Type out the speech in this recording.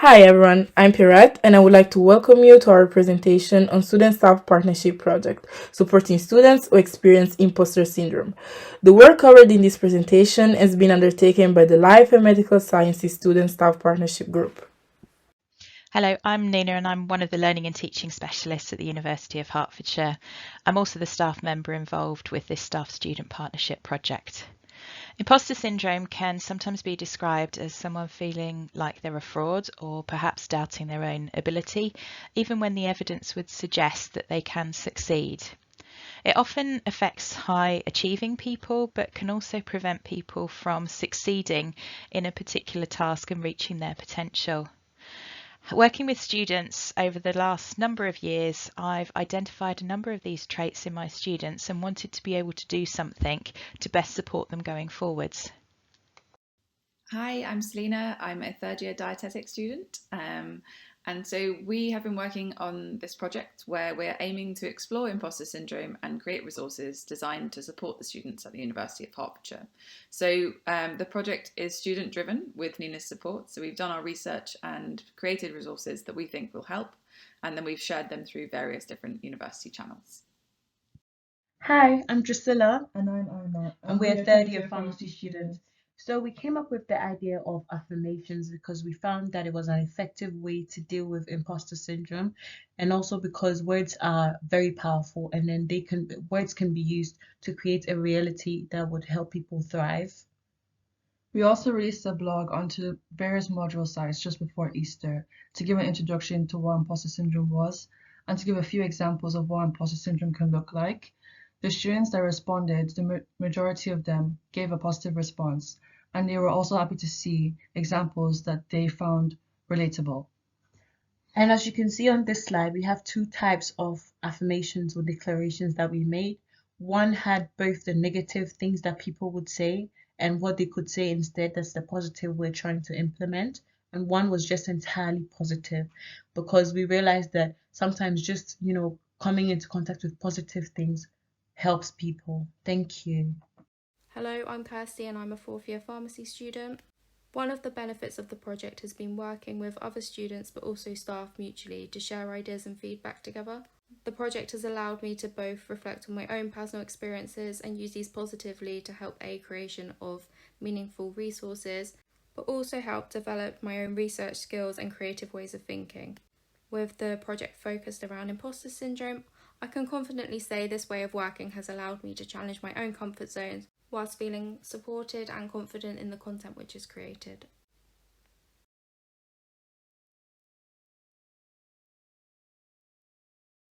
Hi everyone, I'm Pierrette and I would like to welcome you to our presentation on Student-Staff Partnership Project, supporting students who experience imposter syndrome. The work covered in this presentation has been undertaken by the Life and Medical Sciences Student-Staff Partnership Group. Hello, I'm Nina and I'm one of the Learning and Teaching Specialists at the University of Hertfordshire. I'm also the staff member involved with this Staff-Student Partnership project. Imposter syndrome can sometimes be described as someone feeling like they're a fraud or perhaps doubting their own ability, even when the evidence would suggest that they can succeed. It often affects high achieving people, but can also prevent people from succeeding in a particular task and reaching their potential. Working with students over the last number of years, I've identified a number of these traits in my students and wanted to be able to do something to best support them going forwards. Hi, I'm Selena. I'm a third year dietetic student. And so we have been working on this project where we're aiming to explore imposter syndrome and create resources designed to support the students at the University of Hertfordshire. So the project is student driven with Nina's support. So we've done our research and created resources that we think will help. And then we've shared them through various different university channels. Hi, I'm Drusilla, And I'm Anang, and we're third year pharmacy students. So we came up with the idea of affirmations because we found that it was an effective way to deal with imposter syndrome, and also because words are very powerful, and then words can be used to create a reality that would help people thrive. We also released a blog onto various module sites just before Easter to give an introduction to what imposter syndrome was and to give a few examples of what imposter syndrome can look like. The students that responded, the majority of them gave a positive response, and they were also happy to see examples that they found relatable. And as you can see on this slide, we have two types of affirmations or declarations that we made. One had both the negative things that people would say and what they could say instead. That's the positive we're trying to implement. And one was just entirely positive because we realized that sometimes just, coming into contact with positive things helps people. Thank you. Hello, I'm Kirsty and I'm a fourth year pharmacy student. One of the benefits of the project has been working with other students but also staff mutually to share ideas and feedback together. The project has allowed me to both reflect on my own personal experiences and use these positively to help aid creation of meaningful resources, but also help develop my own research skills and creative ways of thinking. With the project focused around imposter syndrome, I can confidently say this way of working has allowed me to challenge my own comfort zones whilst feeling supported and confident in the content which is created.